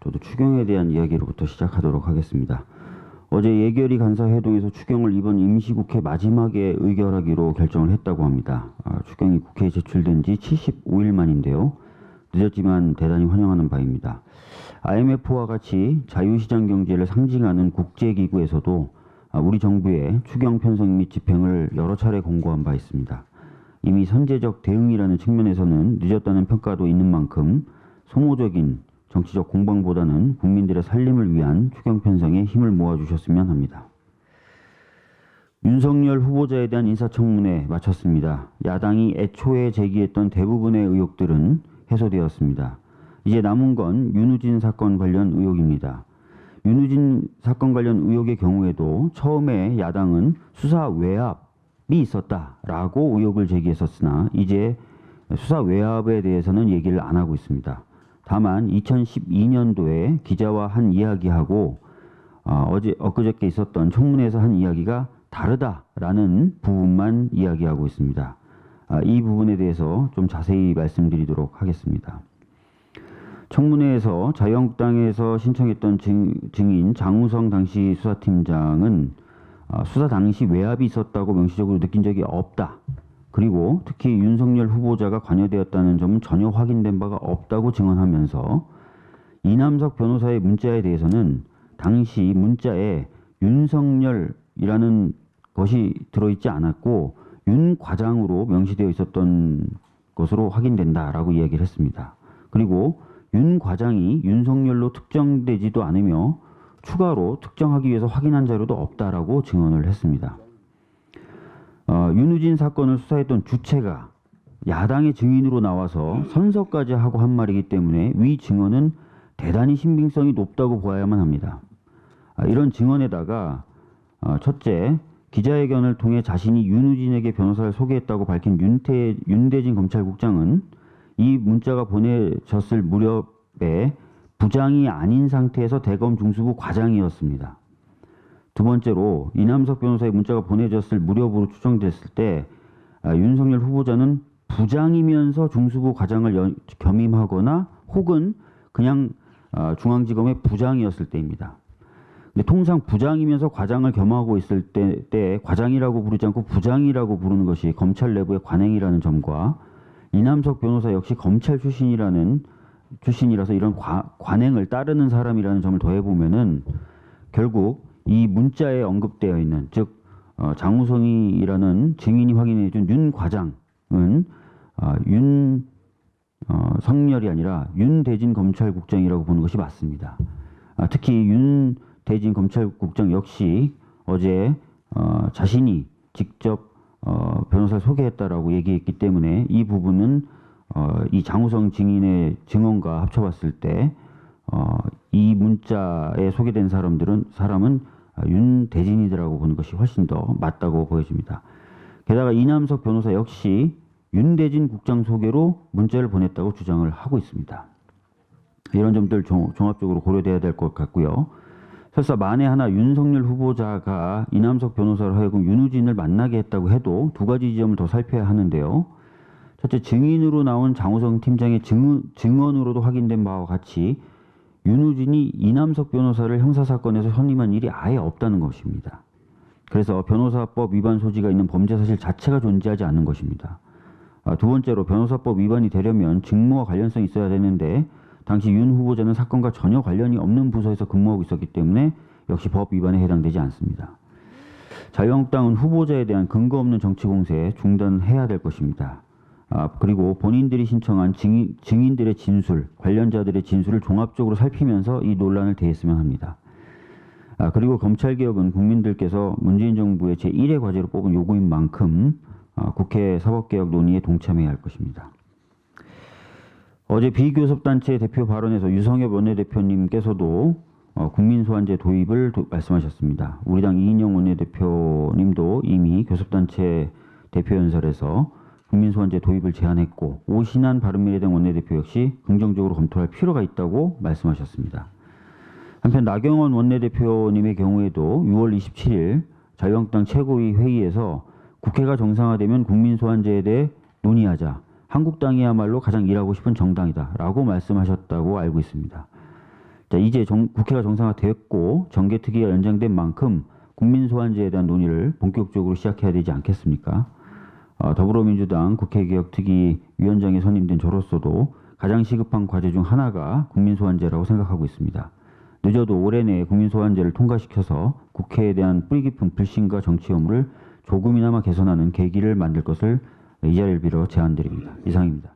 저도 추경에 대한 이야기로부터 시작하도록 하겠습니다. 어제 예결위 간사회동에서 추경을 이번 임시국회 마지막에 의결하기로 결정을 했다고 합니다. 추경이 국회에 제출된 지 75일 만인데요. 늦었지만 대단히 환영하는 바입니다. IMF와 같이 자유시장 경제를 상징하는 국제기구에서도 우리 정부의 추경 편성 및 집행을 여러 차례 권고한 바 있습니다. 이미 선제적 대응이라는 측면에서는 늦었다는 평가도 있는 만큼 소모적인 정치적 공방보다는 국민들의 살림을 위한 추경 편성에 힘을 모아주셨으면 합니다. 윤석열 후보자에 대한 인사청문회 마쳤습니다. 야당이 애초에 제기했던 대부분의 의혹들은 해소되었습니다. 이제 남은 건 윤우진 사건 관련 의혹입니다. 윤우진 사건 관련 의혹의 경우에도 처음에 야당은 수사 외압이 있었다라고 의혹을 제기했었으나 이제 수사 외압에 대해서는 얘기를 안 하고 있습니다. 다만 2012년도에 기자와 한 이야기하고 엊그저께 있었던 청문회에서 한 이야기가 다르다라는 부분만 이야기하고 있습니다. 이 부분에 대해서 좀 자세히 말씀드리도록 하겠습니다. 청문회에서 자유한국당에서 신청했던 증인 장우성 당시 수사팀장은 수사 당시 외압이 있었다고 명시적으로 느낀 적이 없다. 그리고 특히 윤석열 후보자가 관여되었다는 점은 전혀 확인된 바가 없다고 증언하면서 이남석 변호사의 문자에 대해서는 당시 문자에 윤석열이라는 것이 들어있지 않았고 윤 과장으로 명시되어 있었던 것으로 확인된다라고 이야기를 했습니다. 그리고 윤 과장이 윤석열로 특정되지도 않으며 추가로 특정하기 위해서 확인한 자료도 없다라고 증언을 했습니다. 윤우진 사건을 수사했던 주체가 야당의 증인으로 나와서 선서까지 하고 한 말이기 때문에 위 증언은 대단히 신빙성이 높다고 보아야만 합니다. 이런 증언에다가 첫째, 기자회견을 통해 자신이 윤우진에게 변호사를 소개했다고 밝힌 윤대진 검찰국장은 이 문자가 보내졌을 무렵에 부장이 아닌 상태에서 대검 중수부 과장이었습니다. 두 번째로 이남석 변호사의 문자가 보내졌을 무렵으로 추정됐을 때 윤석열 후보자는 부장이면서 중수부 과장을 겸임하거나 혹은 그냥 중앙지검의 부장이었을 때입니다. 근데 통상 부장이면서 과장을 겸하고 있을 때 과장이라고 부르지 않고 부장이라고 부르는 것이 검찰 내부의 관행이라는 점과 이남석 변호사 역시 검찰 출신이라서 이런 관행을 따르는 사람이라는 점을 더해보면은 결국 이 문자에 언급되어 있는 즉 장우성이라는 증인이 확인해준 윤 과장은 윤석열이 아니라 윤대진 검찰국장이라고 보는 것이 맞습니다. 특히 윤대진 검찰국장 역시 어제 자신이 직접 변호사를 소개했다라고 얘기했기 때문에 이 부분은 이 장우성 증인의 증언과 합쳐봤을 때 이 문자에 소개된 사람은 윤대진이라고 보는 것이 훨씬 더 맞다고 보여집니다. 게다가 이남석 변호사 역시 윤대진 국장 소개로 문자를 보냈다고 주장을 하고 있습니다. 이런 점들 종합적으로 고려돼야 될 것 같고요. 설사 만에 하나 윤석열 후보자가 이남석 변호사를 하여금 윤우진을 만나게 했다고 해도 두 가지 지점을 더 살펴야 하는데요. 첫째, 증인으로 나온 장우성 팀장의 증언으로도 확인된 바와 같이 윤우진이 이남석 변호사를 형사사건에서 선임한 일이 아예 없다는 것입니다. 그래서 변호사법 위반 소지가 있는 범죄 사실 자체가 존재하지 않는 것입니다. 두 번째로 변호사법 위반이 되려면 직무와 관련성이 있어야 되는데 당시 윤 후보자는 사건과 전혀 관련이 없는 부서에서 근무하고 있었기 때문에 역시 법 위반에 해당되지 않습니다. 자유한국당은 후보자에 대한 근거 없는 정치 공세 중단해야 될 것입니다. 그리고 본인들이 신청한 증인들의 진술, 관련자들의 진술을 종합적으로 살피면서 이 논란을 대했으면 합니다. 그리고 검찰개혁은 국민들께서 문재인 정부의 제1의 과제로 뽑은 요구인 만큼 국회 사법개혁 논의에 동참해야 할 것입니다. 어제 비교섭단체 대표 발언에서 유성엽 원내대표님께서도 국민소환제 도입을 말씀하셨습니다. 우리 당 이인영 원내대표님도 이미 교섭단체 대표연설에서 국민소환제 도입을 제안했고 오신환 바른미래당 원내대표 역시 긍정적으로 검토할 필요가 있다고 말씀하셨습니다. 한편 나경원 원내대표님의 경우에도 6월 27일 자유한국당 최고위 회의에서 국회가 정상화되면 국민소환제에 대해 논의하자. 한국당이야말로 가장 일하고 싶은 정당이다 라고 말씀하셨다고 알고 있습니다. 자, 이제 국회가 정상화되었고 정개특위가 연장된 만큼 국민소환제에 대한 논의를 본격적으로 시작해야 되지 않겠습니까? 더불어민주당 국회개혁특위 위원장에 선임된 저로서도 가장 시급한 과제 중 하나가 국민소환제라고 생각하고 있습니다. 늦어도 올해 내에 국민소환제를 통과시켜서 국회에 대한 뿌리 깊은 불신과 정치 혐오를 조금이나마 개선하는 계기를 만들 것을 이 자리를 빌어 제안드립니다. 이상입니다.